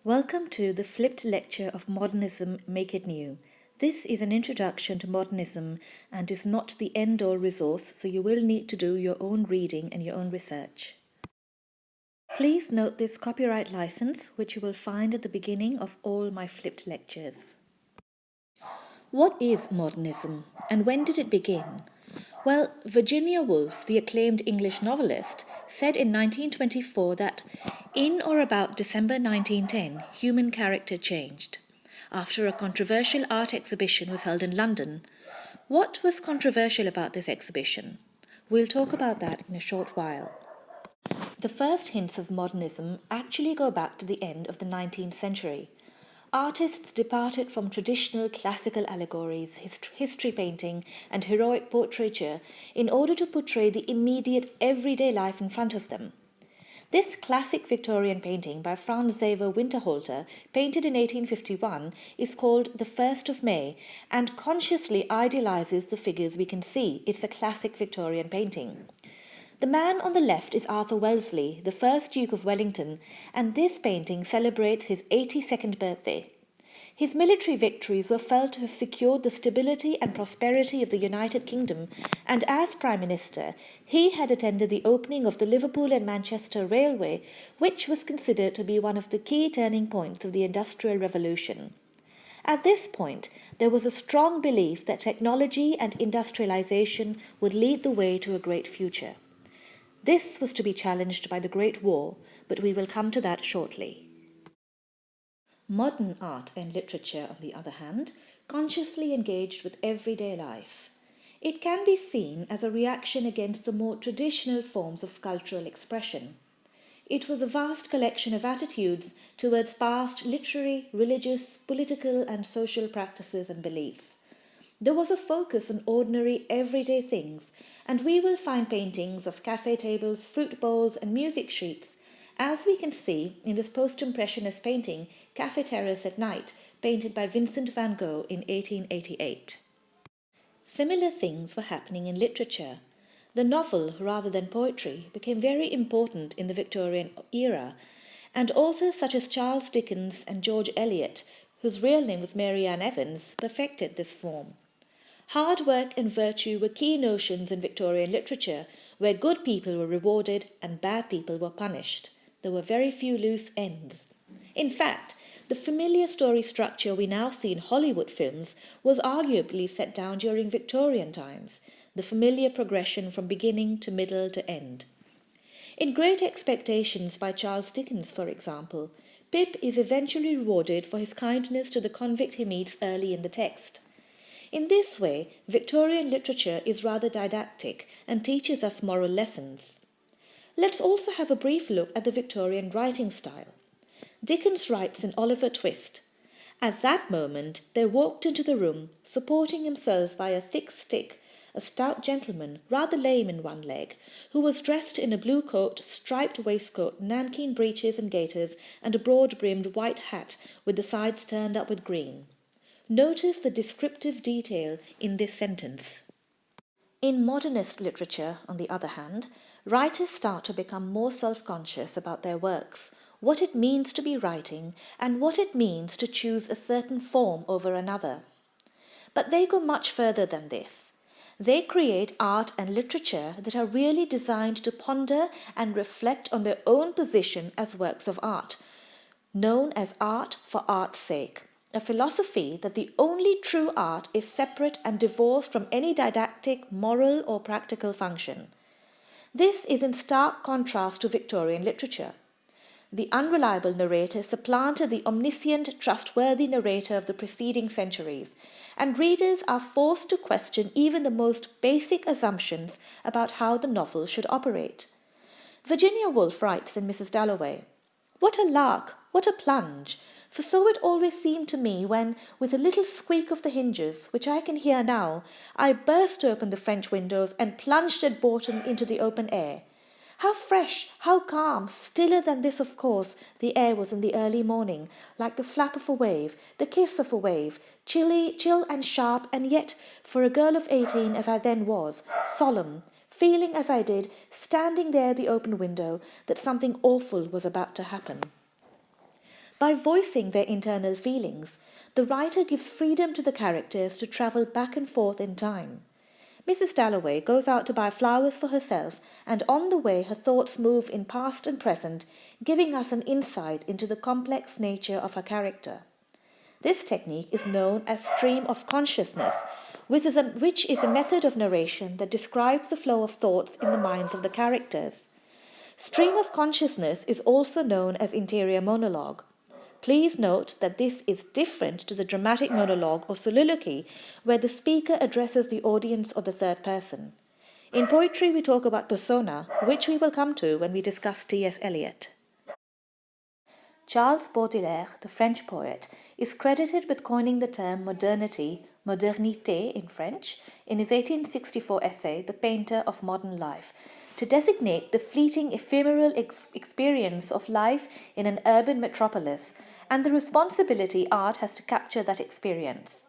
Welcome to the flipped lecture of Modernism, Make It New. This is an introduction to modernism and is not the end-all resource, so you will need to do your own reading and your own research. Please note this copyright license, which you will find at the beginning of all my flipped lectures. What is modernism, and when did it begin? Well, Virginia Woolf, the acclaimed English novelist, said in 1924 that in or about December 1910, human character changed. After a controversial art exhibition was held in London. What was controversial about this exhibition? We'll talk about that in a short while. The first hints of modernism actually go back to the end of the 19th century. Artists departed from traditional classical allegories, history painting, and heroic portraiture in order to portray the immediate everyday life in front of them. This classic Victorian painting by Franz Xaver Winterhalter, painted in 1851, is called The 1st of May and consciously idealizes the figures we can see. It's a classic Victorian painting. The man on the left is Arthur Wellesley, the first Duke of Wellington, and this painting celebrates his 82nd birthday. His military victories were felt to have secured the stability and prosperity of the United Kingdom, and as Prime Minister, he had attended the opening of the Liverpool and Manchester Railway, which was considered to be one of the key turning points of the Industrial Revolution. At this point, there was a strong belief that technology and industrialization would lead the way to a great future. This was to be challenged by the Great War, but we will come to that shortly. Modern art and literature, on the other hand, consciously engaged with everyday life. It can be seen as a reaction against the more traditional forms of cultural expression. It was a vast collection of attitudes towards past literary, religious, political, and social practices and beliefs. There was a focus on ordinary, everyday things, and we will find paintings of cafe tables, fruit bowls, and music sheets, as we can see in this post-impressionist painting, Cafe Terrace at Night, painted by Vincent van Gogh in 1888. Similar things were happening in literature. The novel, rather than poetry, became very important in the Victorian era, and authors such as Charles Dickens and George Eliot, whose real name was Mary Ann Evans, perfected this form. Hard work and virtue were key notions in Victorian literature, where good people were rewarded and bad people were punished. There were very few loose ends. In fact, the familiar story structure we now see in Hollywood films was arguably set down during Victorian times, the familiar progression from beginning to middle to end. In Great Expectations by Charles Dickens, for example, Pip is eventually rewarded for his kindness to the convict he meets early in the text. In this way, Victorian literature is rather didactic and teaches us moral lessons. Let's also have a brief look at the Victorian writing style. Dickens writes in Oliver Twist, "At that moment there walked into the room, supporting himself by a thick stick, a stout gentleman, rather lame in one leg, who was dressed in a blue coat, striped waistcoat, nankeen breeches and gaiters, and a broad-brimmed white hat with the sides turned up with green." Notice the descriptive detail in this sentence. In modernist literature, on the other hand, writers start to become more self-conscious about their works, what it means to be writing, and what it means to choose a certain form over another. But they go much further than this. They create art and literature that are really designed to ponder and reflect on their own position as works of art, known as art for art's sake. A philosophy that the only true art is separate and divorced from any didactic, moral, or practical function. This is in stark contrast to Victorian literature. The unreliable narrator supplanted the omniscient, trustworthy narrator of the preceding centuries, and readers are forced to question even the most basic assumptions about how the novel should operate. Virginia Woolf writes in Mrs. Dalloway, "What a lark, what a plunge! For so it always seemed to me when, with a little squeak of the hinges, which I can hear now, I burst open the French windows and plunged at bottom into the open air. How fresh, how calm, stiller than this, of course, the air was in the early morning, like the flap of a wave, the kiss of a wave, chill and sharp, and yet, for a girl of 18 as I then was, solemn, feeling as I did, standing there at the open window, that something awful was about to happen." By voicing their internal feelings, the writer gives freedom to the characters to travel back and forth in time. Mrs. Dalloway goes out to buy flowers for herself, and on the way her thoughts move in past and present, giving us an insight into the complex nature of her character. This technique is known as stream of consciousness, which is a method of narration that describes the flow of thoughts in the minds of the characters. Stream of consciousness is also known as interior monologue. Please note that this is different to the dramatic monologue or soliloquy, where the speaker addresses the audience or the third person. In poetry, we talk about persona, which we will come to when we discuss T.S. Eliot. Charles Baudelaire, the French poet, is credited with coining the term modernity, modernité in French, in his 1864 essay, The Painter of Modern Life, to designate the fleeting ephemeral experience of life in an urban metropolis and the responsibility art has to capture that experience.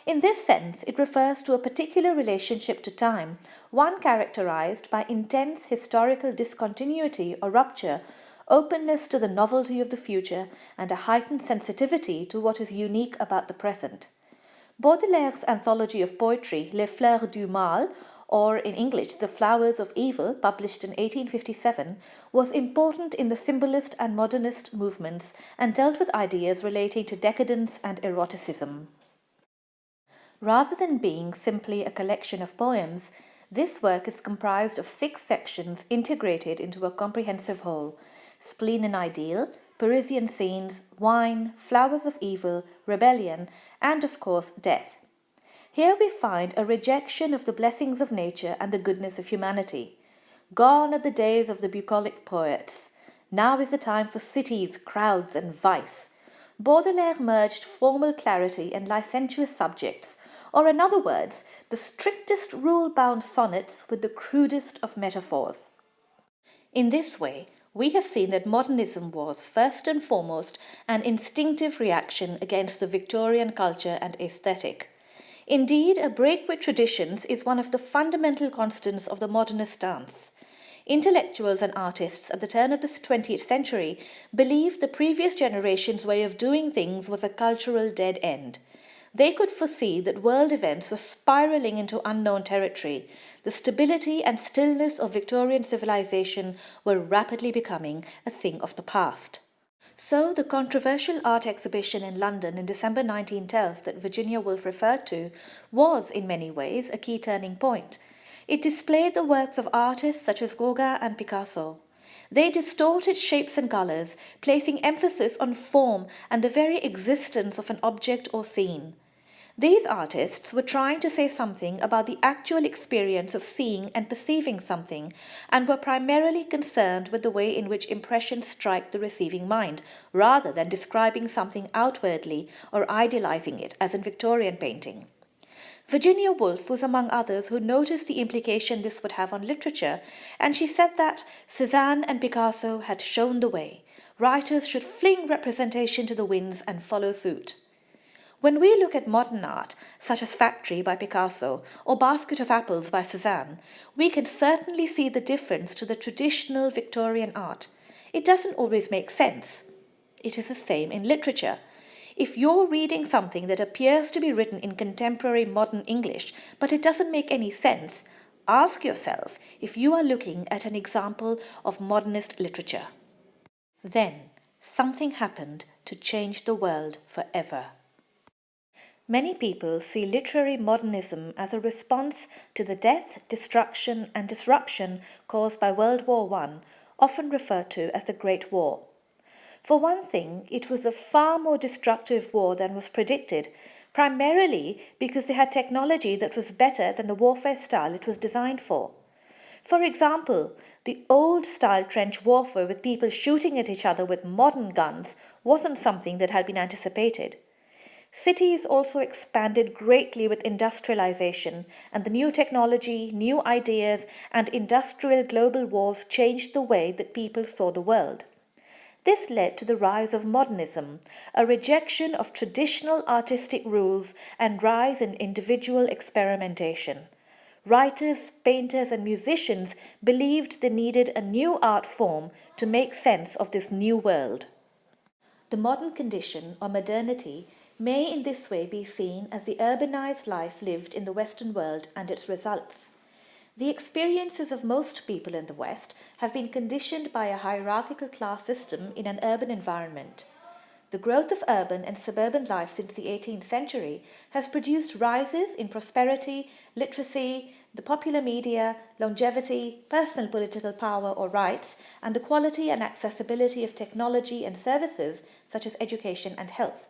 In this sense, it refers to a particular relationship to time, one characterized by intense historical discontinuity or rupture, openness to the novelty of the future, and a heightened sensitivity to what is unique about the present. Baudelaire's anthology of poetry, Les Fleurs du Mal, or in English, The Flowers of Evil, published in 1857, was important in the symbolist and modernist movements and dealt with ideas relating to decadence and eroticism. Rather than being simply a collection of poems, this work is comprised of 6 sections integrated into a comprehensive whole: Spleen and Ideal, Parisian Scenes, Wine, Flowers of Evil, Rebellion, and of course, Death. Here we find a rejection of the blessings of nature and the goodness of humanity. Gone are the days of the bucolic poets. Now is the time for cities, crowds, and vice. Baudelaire merged formal clarity and licentious subjects, or in other words, the strictest rule-bound sonnets with the crudest of metaphors. In this way, we have seen that modernism was, first and foremost, an instinctive reaction against the Victorian culture and aesthetic. Indeed, a break with traditions is one of the fundamental constants of the modernist stance. Intellectuals and artists at the turn of the 20th century believed the previous generation's way of doing things was a cultural dead end. They could foresee that world events were spiraling into unknown territory. The stability and stillness of Victorian civilization were rapidly becoming a thing of the past. So, the controversial art exhibition in London in December 1912 that Virginia Woolf referred to was, in many ways, a key turning point. It displayed the works of artists such as Gauguin and Picasso. They distorted shapes and colours, placing emphasis on form and the very existence of an object or scene. These artists were trying to say something about the actual experience of seeing and perceiving something, and were primarily concerned with the way in which impressions strike the receiving mind, rather than describing something outwardly or idealizing it, as in Victorian painting. Virginia Woolf was among others who noticed the implication this would have on literature, and she said that Cézanne and Picasso had shown the way. Writers should fling representation to the winds and follow suit. When we look at modern art, such as Factory by Picasso or Basket of Apples by Cézanne, we can certainly see the difference to the traditional Victorian art. It doesn't always make sense. It is the same in literature. If you're reading something that appears to be written in contemporary modern English, but it doesn't make any sense, ask yourself if you are looking at an example of modernist literature. Then, something happened to change the world forever. Many people see literary modernism as a response to the death, destruction, and disruption caused by World War I, often referred to as the Great War. For one thing, it was a far more destructive war than was predicted, primarily because they had technology that was better than the warfare style it was designed for. For example, the old-style trench warfare with people shooting at each other with modern guns wasn't something that had been anticipated. Cities also expanded greatly with industrialization, and the new technology, new ideas, and industrial global wars changed the way that people saw the world. This led to the rise of modernism, a rejection of traditional artistic rules and rise in individual experimentation. Writers, painters, and musicians believed they needed a new art form to make sense of this new world. The modern condition, or modernity, may in this way be seen as the urbanized life lived in the Western world and its results. The experiences of most people in the West have been conditioned by a hierarchical class system in an urban environment. The growth of urban and suburban life since the 18th century has produced rises in prosperity, literacy, the popular media, longevity, personal political power or rights, and the quality and accessibility of technology and services such as education and health.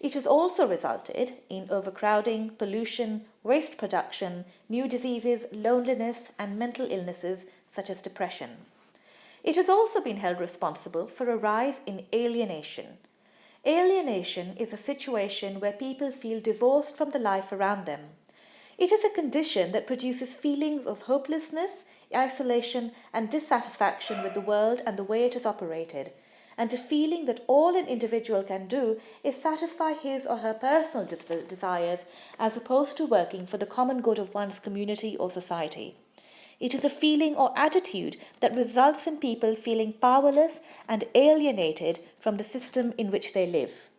It has also resulted in overcrowding, pollution, waste production, new diseases, loneliness, and mental illnesses such as depression. It has also been held responsible for a rise in alienation. Alienation is a situation where people feel divorced from the life around them. It is a condition that produces feelings of hopelessness, isolation, and dissatisfaction with the world and the way it is operated, and a feeling that all an individual can do is satisfy his or her personal desires as opposed to working for the common good of one's community or society. It is a feeling or attitude that results in people feeling powerless and alienated from the system in which they live.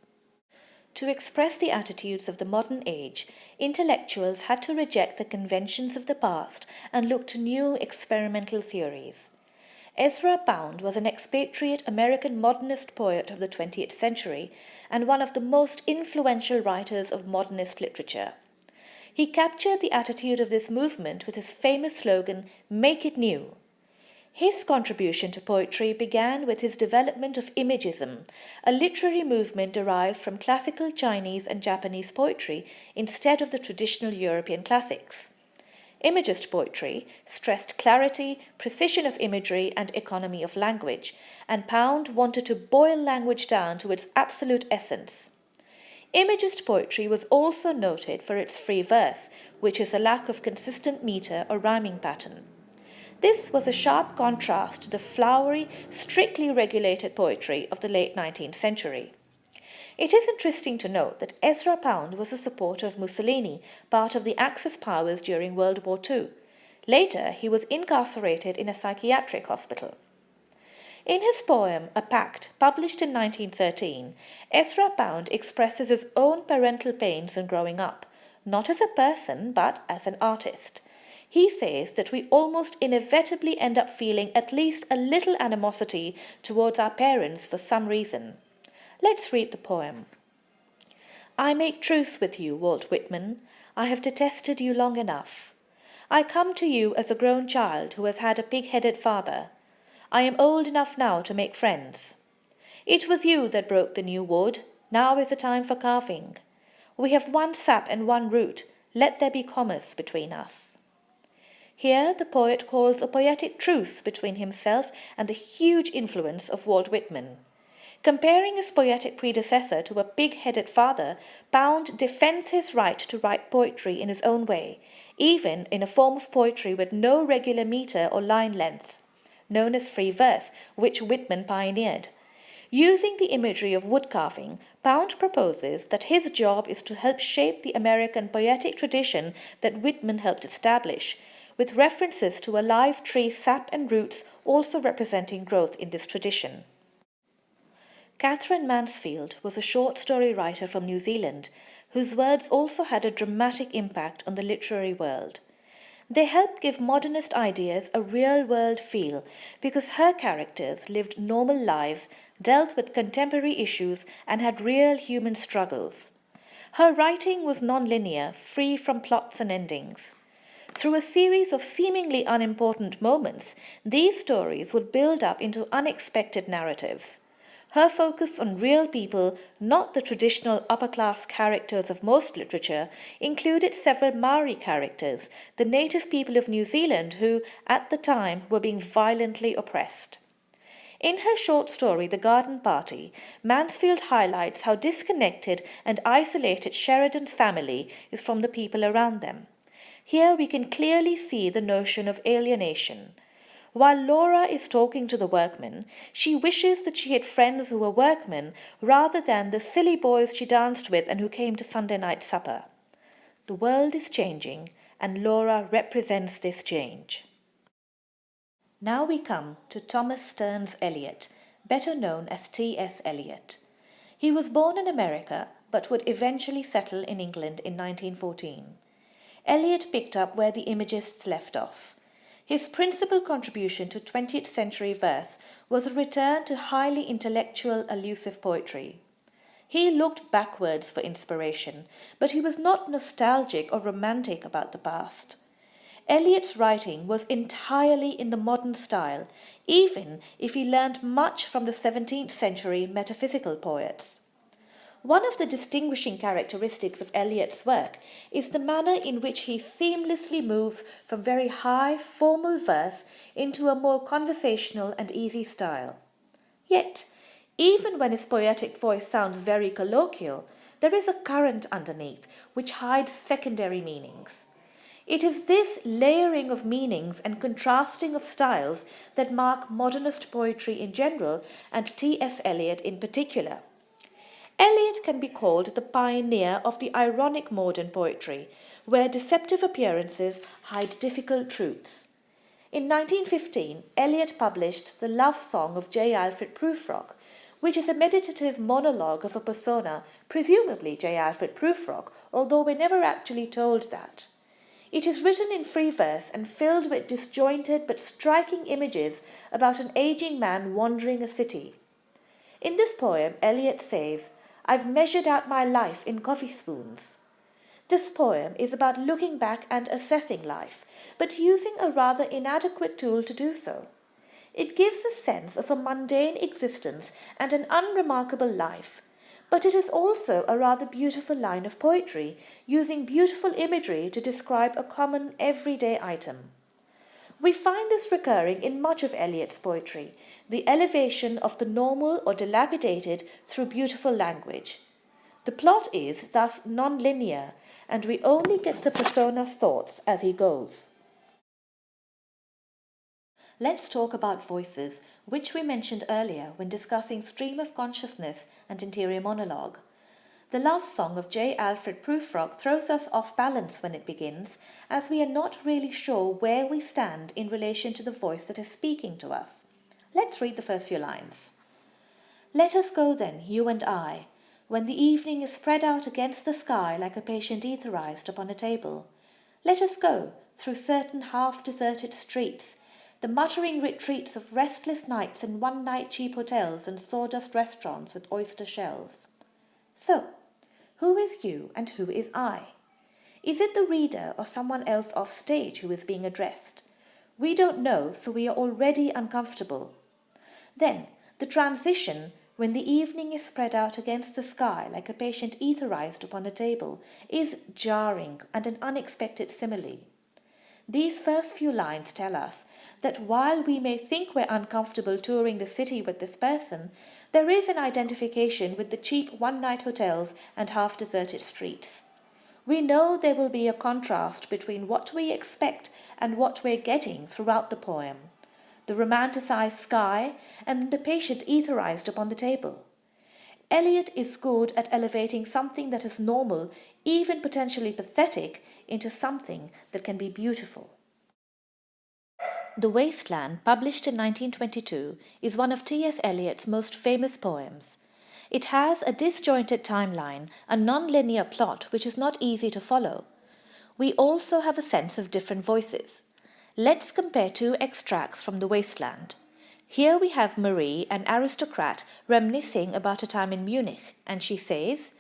To express the attitudes of the modern age, intellectuals had to reject the conventions of the past and look to new experimental theories. Ezra Pound was an expatriate American modernist poet of the 20th century and one of the most influential writers of modernist literature. He captured the attitude of this movement with his famous slogan, "Make it new." His contribution to poetry began with his development of Imagism, a literary movement derived from classical Chinese and Japanese poetry instead of the traditional European classics. Imagist poetry stressed clarity, precision of imagery, and economy of language, and Pound wanted to boil language down to its absolute essence. Imagist poetry was also noted for its free verse, which is a lack of consistent meter or rhyming pattern. This was a sharp contrast to the flowery, strictly regulated poetry of the late 19th century. It is interesting to note that Ezra Pound was a supporter of Mussolini, part of the Axis powers during World War II. Later, he was incarcerated in a psychiatric hospital. In his poem A Pact, published in 1913, Ezra Pound expresses his own parental pains in growing up, not as a person but as an artist. He says that we almost inevitably end up feeling at least a little animosity towards our parents for some reason. Let's read the poem. I make truce with you, Walt Whitman. I have detested you long enough. I come to you as a grown child who has had a pig-headed father. I am old enough now to make friends. It was you that broke the new wood. Now is the time for carving. We have one sap and one root. Let there be commerce between us. Here the poet calls a poetic truce between himself and the huge influence of Walt Whitman. Comparing his poetic predecessor to a pig-headed father, Pound defends his right to write poetry in his own way, even in a form of poetry with no regular meter or line length, known as free verse, which Whitman pioneered. Using the imagery of woodcarving, Pound proposes that his job is to help shape the American poetic tradition that Whitman helped establish, with references to a live tree sap and roots also representing growth in this tradition. Katherine Mansfield was a short story writer from New Zealand, whose words also had a dramatic impact on the literary world. They helped give modernist ideas a real-world feel because her characters lived normal lives, dealt with contemporary issues, and had real human struggles. Her writing was non-linear, free from plots and endings. Through a series of seemingly unimportant moments, these stories would build up into unexpected narratives. Her focus on real people, not the traditional upper-class characters of most literature, included several Maori characters, the native people of New Zealand who, at the time, were being violently oppressed. In her short story, The Garden Party, Mansfield highlights how disconnected and isolated Sheridan's family is from the people around them. Here we can clearly see the notion of alienation. While Laura is talking to the workmen, she wishes that she had friends who were workmen rather than the silly boys she danced with and who came to Sunday night supper. The world is changing, and Laura represents this change. Now we come to Thomas Stearns Eliot, better known as T.S. Eliot. He was born in America but would eventually settle in England in 1914. Eliot picked up where the Imagists left off. His principal contribution to 20th century verse was a return to highly intellectual, allusive poetry. He looked backwards for inspiration, but he was not nostalgic or romantic about the past. Eliot's writing was entirely in the modern style, even if he learned much from the 17th century metaphysical poets. One of the distinguishing characteristics of Eliot's work is the manner in which he seamlessly moves from very high, formal verse into a more conversational and easy style. Yet, even when his poetic voice sounds very colloquial, there is a current underneath which hides secondary meanings. It is this layering of meanings and contrasting of styles that mark modernist poetry in general and T.S. Eliot in particular. Eliot can be called the pioneer of the ironic modern poetry, where deceptive appearances hide difficult truths. In 1915, Eliot published The Love Song of J. Alfred Prufrock, which is a meditative monologue of a persona, presumably J. Alfred Prufrock, although we're never actually told that. It is written in free verse and filled with disjointed but striking images about an aging man wandering a city. In this poem, Eliot says, "I've measured out my life in coffee spoons." This poem is about looking back and assessing life, but using a rather inadequate tool to do so. It gives a sense of a mundane existence and an unremarkable life, but it is also a rather beautiful line of poetry, using beautiful imagery to describe a common everyday item. We find this recurring in much of Eliot's poetry, the elevation of the normal or dilapidated through beautiful language. The plot is thus non-linear, and we only get the persona's thoughts as he goes. Let's talk about voices, which we mentioned earlier when discussing stream of consciousness and interior monologue. The love song of J. Alfred Prufrock throws us off balance when it begins, as we are not really sure where we stand in relation to the voice that is speaking to us. Let's read the first few lines. "Let us go then, you and I, when the evening is spread out against the sky like a patient etherized upon a table. Let us go through certain half-deserted streets, the muttering retreats of restless nights and one-night cheap hotels and sawdust restaurants with oyster shells. So, who is you and who is I? Is it the reader or someone else off stage who is being addressed? We don't know, so we are already uncomfortable. Then, the transition, when the evening is spread out against the sky like a patient etherized upon a table, is jarring and an unexpected simile. These first few lines tell us that while we may think we're uncomfortable touring the city with this person, there is an identification with the cheap one-night hotels and half-deserted streets. We know there will be a contrast between what we expect and what we're getting throughout the poem, the romanticized sky and the patient etherized upon the table. Eliot is good at elevating something that is normal, even potentially pathetic, into something that can be beautiful. The Wasteland, published in 1922, is one of T.S. Eliot's most famous poems. It has a disjointed timeline, a non-linear plot which is not easy to follow. We also have a sense of different voices. Let's compare two extracts from The Wasteland. Here we have Marie, an aristocrat, reminiscing about a time in Munich, and she says,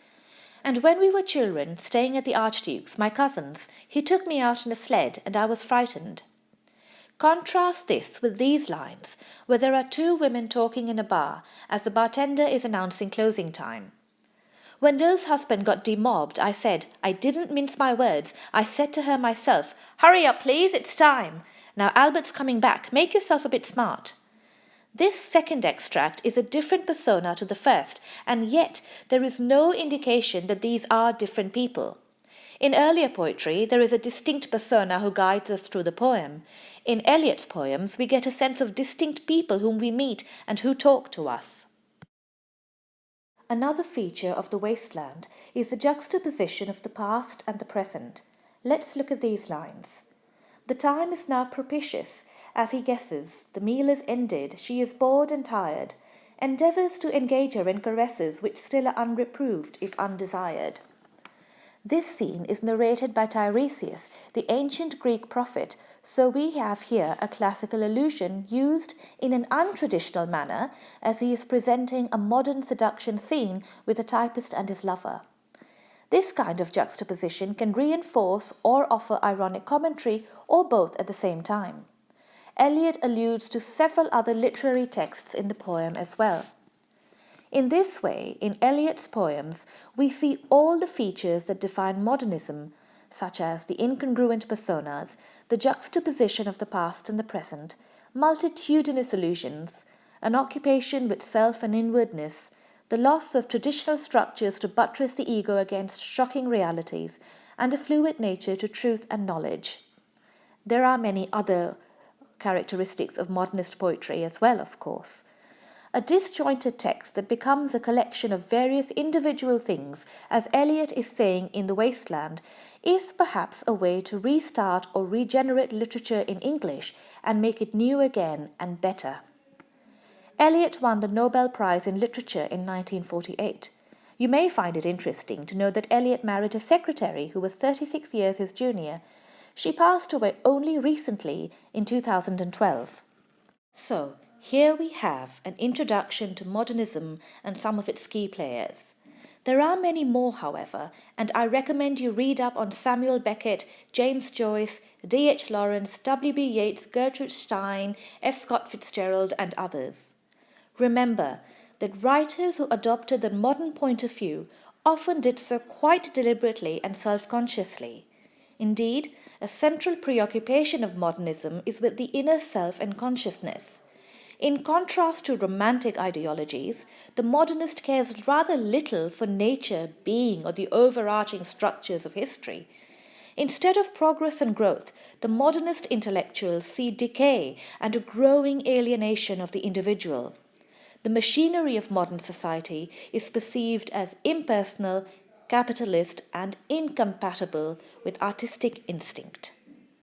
"And when we were children, staying at the Archduke's, my cousin's, he took me out in a sled, and I was frightened." Contrast this with these lines, where there are two women talking in a bar as the bartender is announcing closing time. "When Lil's husband got demobbed, I said, I didn't mince my words, I said to her myself, 'Hurry up, please, it's time. Now Albert's coming back, make yourself a bit smart.'" This second extract is a different persona to the first, and yet there is no indication that these are different people. In earlier poetry, there is a distinct persona who guides us through the poem. In Eliot's poems, we get a sense of distinct people whom we meet and who talk to us. Another feature of The Wasteland is the juxtaposition of the past and the present. Let's look at these lines. "The time is now propitious. As he guesses, the meal is ended, she is bored and tired. endeavours to engage her in caresses which still are unreproved if undesired. This scene is narrated by Tiresias, the ancient Greek prophet, so we have here a classical allusion used in an untraditional manner as he is presenting a modern seduction scene with a typist and his lover. This kind of juxtaposition can reinforce or offer ironic commentary or both at the same time. Eliot alludes to several other literary texts in the poem as well. In this way, in Eliot's poems, we see all the features that define modernism, such as the incongruent personas, the juxtaposition of the past and the present, multitudinous allusions, an occupation with self and inwardness, the loss of traditional structures to buttress the ego against shocking realities, and a fluid nature to truth and knowledge. There are many other characteristics of modernist poetry as well, of course. A disjointed text that becomes a collection of various individual things, as Eliot is saying in The Wasteland, is perhaps a way to restart or regenerate literature in English and make it new again and better. Eliot won the Nobel Prize in Literature in 1948. You may find it interesting to know that Eliot married a secretary who was 36 years his junior. She passed away only recently in 2012. So, here we have an introduction to modernism and some of its key players. There are many more, however, and I recommend you read up on Samuel Beckett, James Joyce, D.H. Lawrence, W.B. Yeats, Gertrude Stein, F. Scott Fitzgerald, and others. Remember that writers who adopted the modern point of view often did so quite deliberately and self-consciously. Indeed, a central preoccupation of modernism is with the inner self and consciousness. In contrast to romantic ideologies, the modernist cares rather little for nature, being, or the overarching structures of history. Instead of progress and growth, the modernist intellectuals see decay and a growing alienation of the individual. The machinery of modern society is perceived as impersonal, capitalist, and incompatible with artistic instinct.